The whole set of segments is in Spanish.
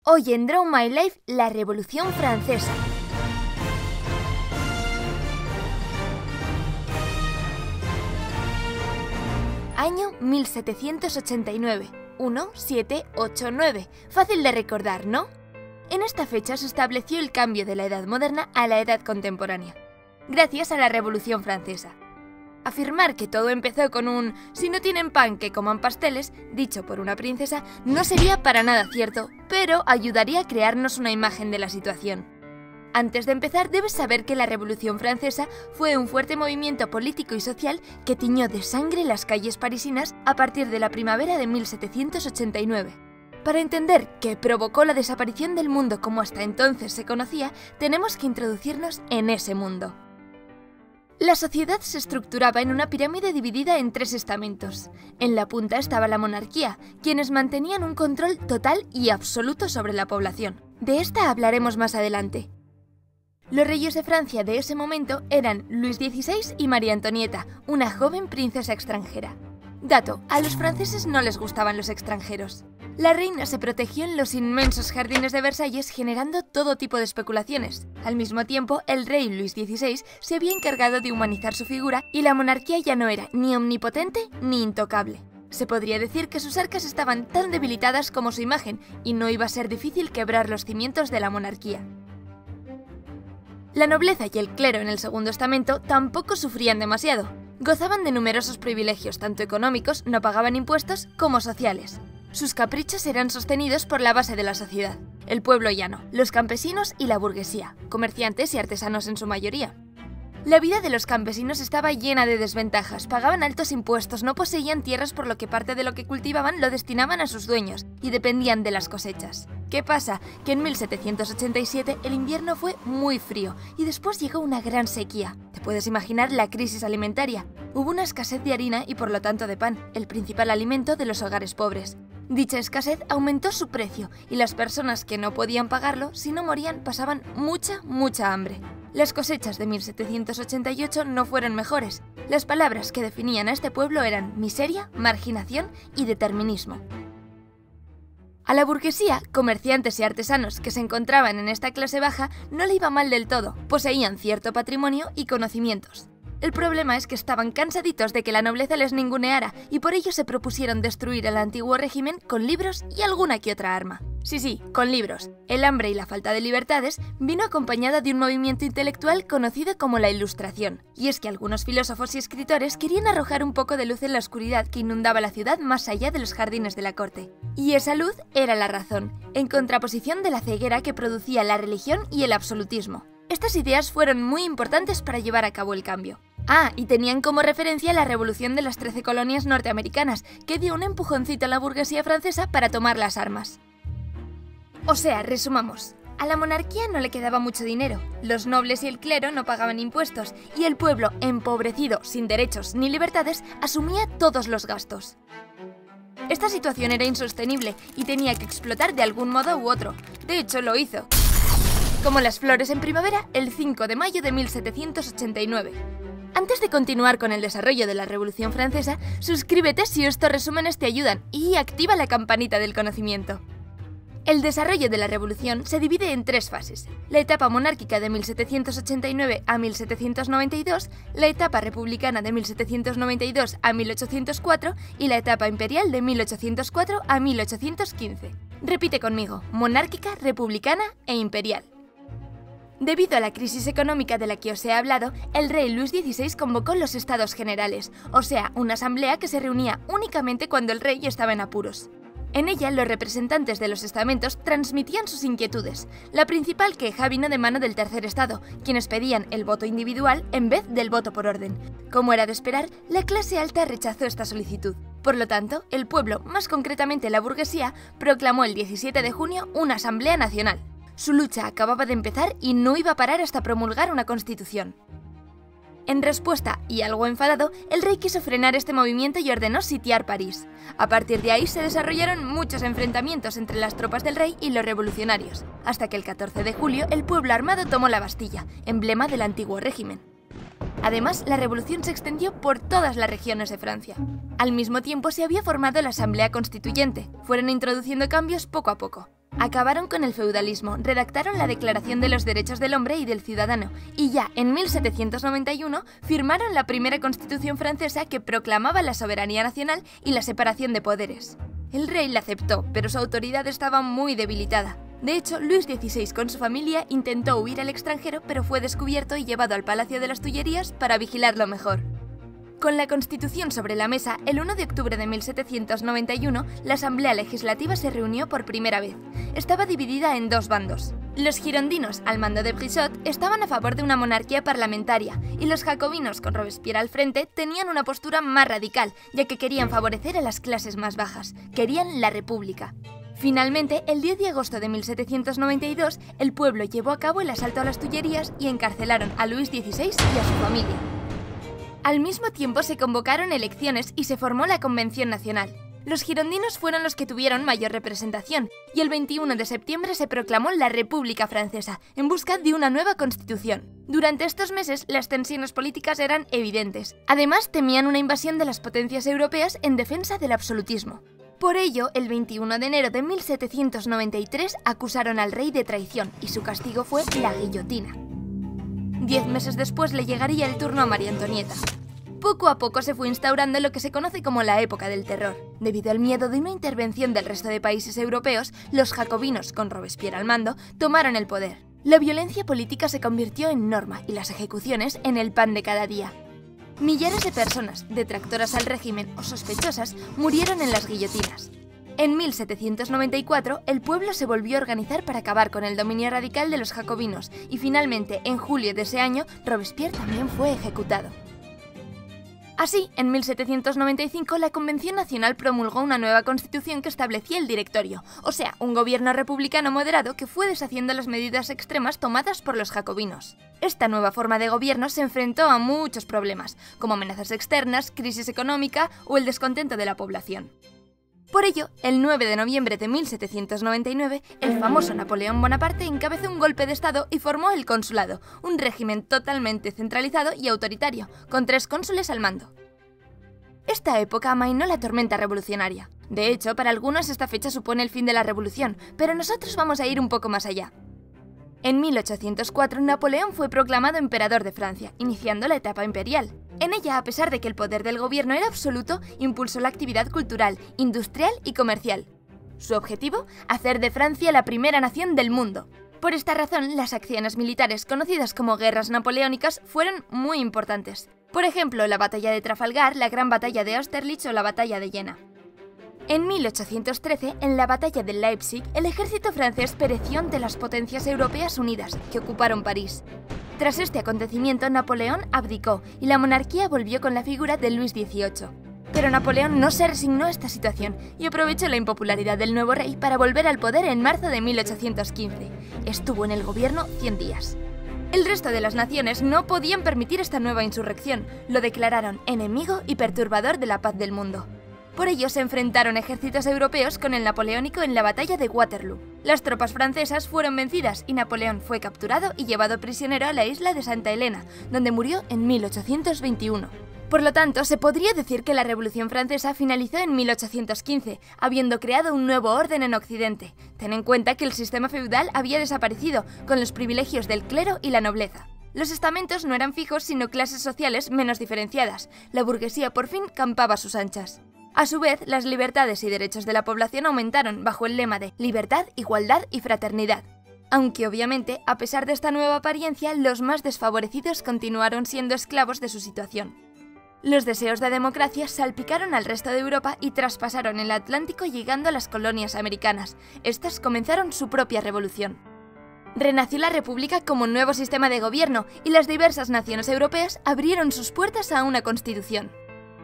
Hoy en Draw My Life, la Revolución Francesa. Año 1789. 1789. Fácil de recordar, ¿no? En esta fecha se estableció el cambio de la Edad Moderna a la Edad Contemporánea, gracias a la Revolución Francesa. Afirmar que todo empezó con un «si no tienen pan, que coman pasteles», dicho por una princesa, no sería para nada cierto, pero ayudaría a crearnos una imagen de la situación. Antes de empezar, debes saber que la Revolución Francesa fue un fuerte movimiento político y social que tiñó de sangre las calles parisinas a partir de la primavera de 1789. Para entender qué provocó la desaparición del mundo como hasta entonces se conocía, tenemos que introducirnos en ese mundo. La sociedad se estructuraba en una pirámide dividida en 3 estamentos. En la punta estaba la monarquía, quienes mantenían un control total y absoluto sobre la población. De esta hablaremos más adelante. Los reyes de Francia de ese momento eran Luis XVI y María Antonieta, una joven princesa extranjera. Dato: a los franceses no les gustaban los extranjeros. La reina se protegió en los inmensos jardines de Versalles, generando todo tipo de especulaciones. Al mismo tiempo, el rey Luis XVI se había encargado de humanizar su figura y la monarquía ya no era ni omnipotente ni intocable. Se podría decir que sus arcas estaban tan debilitadas como su imagen y no iba a ser difícil quebrar los cimientos de la monarquía. La nobleza y el clero en el segundo estamento tampoco sufrían demasiado. Gozaban de numerosos privilegios, tanto económicos, no pagaban impuestos, como sociales. Sus caprichos eran sostenidos por la base de la sociedad, el pueblo llano, los campesinos y la burguesía, comerciantes y artesanos en su mayoría. La vida de los campesinos estaba llena de desventajas, pagaban altos impuestos, no poseían tierras por lo que parte de lo que cultivaban lo destinaban a sus dueños y dependían de las cosechas. ¿Qué pasa? Que en 1787 el invierno fue muy frío y después llegó una gran sequía. Te puedes imaginar la crisis alimentaria. Hubo una escasez de harina y por lo tanto de pan, el principal alimento de los hogares pobres. Dicha escasez aumentó su precio y las personas que no podían pagarlo, si no morían, pasaban mucha hambre. Las cosechas de 1788 no fueron mejores. Las palabras que definían a este pueblo eran miseria, marginación y determinismo. A la burguesía, comerciantes y artesanos que se encontraban en esta clase baja no le iba mal del todo, poseían cierto patrimonio y conocimientos. El problema es que estaban cansaditos de que la nobleza les ninguneara y por ello se propusieron destruir el antiguo régimen con libros y alguna que otra arma. Sí, con libros. El hambre y la falta de libertades vino acompañada de un movimiento intelectual conocido como la Ilustración. Y es que algunos filósofos y escritores querían arrojar un poco de luz en la oscuridad que inundaba la ciudad más allá de los jardines de la corte. Y esa luz era la razón, en contraposición de la ceguera que producía la religión y el absolutismo. Estas ideas fueron muy importantes para llevar a cabo el cambio. Y tenían como referencia la revolución de las 13 colonias norteamericanas, que dio un empujoncito a la burguesía francesa para tomar las armas. O sea, resumamos. A la monarquía no le quedaba mucho dinero, los nobles y el clero no pagaban impuestos, y el pueblo, empobrecido, sin derechos ni libertades, asumía todos los gastos. Esta situación era insostenible y tenía que explotar de algún modo u otro. De hecho, lo hizo. Como las flores en primavera, el 5 de mayo de 1789. Antes de continuar con el desarrollo de la Revolución Francesa, suscríbete si estos resúmenes te ayudan y activa la campanita del conocimiento. El desarrollo de la Revolución se divide en 3 fases: la etapa monárquica de 1789 a 1792, la etapa republicana de 1792 a 1804 y la etapa imperial de 1804 a 1815. Repite conmigo: monárquica, republicana e imperial. Debido a la crisis económica de la que os he hablado, el rey Luis XVI convocó los Estados Generales, o sea, una asamblea que se reunía únicamente cuando el rey estaba en apuros. En ella, los representantes de los estamentos transmitían sus inquietudes. La principal queja vino de mano del tercer estado, quienes pedían el voto individual en vez del voto por orden. Como era de esperar, la clase alta rechazó esta solicitud. Por lo tanto, el pueblo, más concretamente la burguesía, proclamó el 17 de junio una asamblea nacional. Su lucha acababa de empezar y no iba a parar hasta promulgar una constitución. En respuesta, y algo enfadado, el rey quiso frenar este movimiento y ordenó sitiar París. A partir de ahí se desarrollaron muchos enfrentamientos entre las tropas del rey y los revolucionarios, hasta que el 14 de julio el pueblo armado tomó la Bastilla, emblema del antiguo régimen. Además, la revolución se extendió por todas las regiones de Francia. Al mismo tiempo se había formado la Asamblea Constituyente. Fueron introduciendo cambios poco a poco. Acabaron con el feudalismo, redactaron la Declaración de los Derechos del Hombre y del Ciudadano, y ya en 1791 firmaron la primera Constitución francesa que proclamaba la soberanía nacional y la separación de poderes. El rey la aceptó, pero su autoridad estaba muy debilitada. De hecho, Luis XVI con su familia intentó huir al extranjero, pero fue descubierto y llevado al Palacio de las Tullerías para vigilarlo mejor. Con la Constitución sobre la mesa, el 1 de octubre de 1791, la Asamblea Legislativa se reunió por primera vez. Estaba dividida en dos bandos. Los girondinos, al mando de Brissot, estaban a favor de una monarquía parlamentaria, y los jacobinos, con Robespierre al frente, tenían una postura más radical, ya que querían favorecer a las clases más bajas. Querían la república. Finalmente, el 10 de agosto de 1792, el pueblo llevó a cabo el asalto a las Tullerías y encarcelaron a Luis XVI y a su familia. Al mismo tiempo se convocaron elecciones y se formó la Convención Nacional. Los girondinos fueron los que tuvieron mayor representación, y el 21 de septiembre se proclamó la República Francesa, en busca de una nueva constitución. Durante estos meses, las tensiones políticas eran evidentes. Además, temían una invasión de las potencias europeas en defensa del absolutismo. Por ello, el 21 de enero de 1793 acusaron al rey de traición, y su castigo fue la guillotina. 10 meses después le llegaría el turno a María Antonieta. Poco a poco se fue instaurando lo que se conoce como la época del terror. Debido al miedo de una intervención del resto de países europeos, los jacobinos, con Robespierre al mando, tomaron el poder. La violencia política se convirtió en norma y las ejecuciones en el pan de cada día. Millares de personas, detractoras al régimen o sospechosas, murieron en las guillotinas. En 1794, el pueblo se volvió a organizar para acabar con el dominio radical de los jacobinos y finalmente, en julio de ese año, Robespierre también fue ejecutado. Así, en 1795, la Convención Nacional promulgó una nueva constitución que establecía el Directorio, o sea, un gobierno republicano moderado que fue deshaciendo las medidas extremas tomadas por los jacobinos. Esta nueva forma de gobierno se enfrentó a muchos problemas, como amenazas externas, crisis económica o el descontento de la población. Por ello, el 9 de noviembre de 1799, el famoso Napoleón Bonaparte encabezó un golpe de Estado y formó el Consulado, un régimen totalmente centralizado y autoritario, con 3 cónsules al mando. Esta época amainó la tormenta revolucionaria. De hecho, para algunos esta fecha supone el fin de la revolución, pero nosotros vamos a ir un poco más allá. En 1804, Napoleón fue proclamado emperador de Francia, iniciando la etapa imperial. En ella, a pesar de que el poder del gobierno era absoluto, impulsó la actividad cultural, industrial y comercial. Su objetivo, hacer de Francia la primera nación del mundo. Por esta razón, las acciones militares conocidas como guerras napoleónicas fueron muy importantes. Por ejemplo, la batalla de Trafalgar, la gran batalla de Austerlitz o la batalla de Jena. En 1813, en la batalla de Leipzig, el ejército francés pereció ante las potencias europeas unidas, que ocuparon París. Tras este acontecimiento, Napoleón abdicó y la monarquía volvió con la figura de Luis XVIII. Pero Napoleón no se resignó a esta situación y aprovechó la impopularidad del nuevo rey para volver al poder en marzo de 1815. Estuvo en el gobierno 100 días. El resto de las naciones no podían permitir esta nueva insurrección, lo declararon enemigo y perturbador de la paz del mundo. Por ello se enfrentaron ejércitos europeos con el napoleónico en la batalla de Waterloo. Las tropas francesas fueron vencidas y Napoleón fue capturado y llevado prisionero a la isla de Santa Elena, donde murió en 1821. Por lo tanto, se podría decir que la Revolución Francesa finalizó en 1815, habiendo creado un nuevo orden en Occidente. Ten en cuenta que el sistema feudal había desaparecido, con los privilegios del clero y la nobleza. Los estamentos no eran fijos, sino clases sociales menos diferenciadas. La burguesía por fin campaba a sus anchas. A su vez, las libertades y derechos de la población aumentaron bajo el lema de libertad, igualdad y fraternidad. Aunque obviamente, a pesar de esta nueva apariencia, los más desfavorecidos continuaron siendo esclavos de su situación. Los deseos de democracia salpicaron al resto de Europa y traspasaron el Atlántico llegando a las colonias americanas. Estas comenzaron su propia revolución. Renació la República como un nuevo sistema de gobierno y las diversas naciones europeas abrieron sus puertas a una constitución.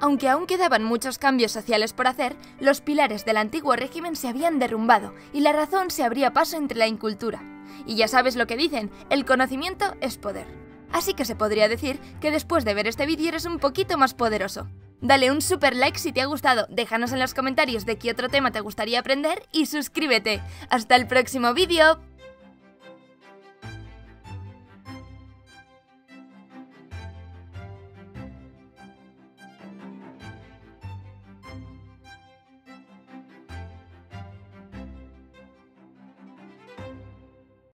Aunque aún quedaban muchos cambios sociales por hacer, los pilares del antiguo régimen se habían derrumbado y la razón se abría paso entre la incultura. Y ya sabes lo que dicen, el conocimiento es poder. Así que se podría decir que después de ver este vídeo eres un poquito más poderoso. Dale un super like si te ha gustado, déjanos en los comentarios de qué otro tema te gustaría aprender y suscríbete. ¡Hasta el próximo vídeo!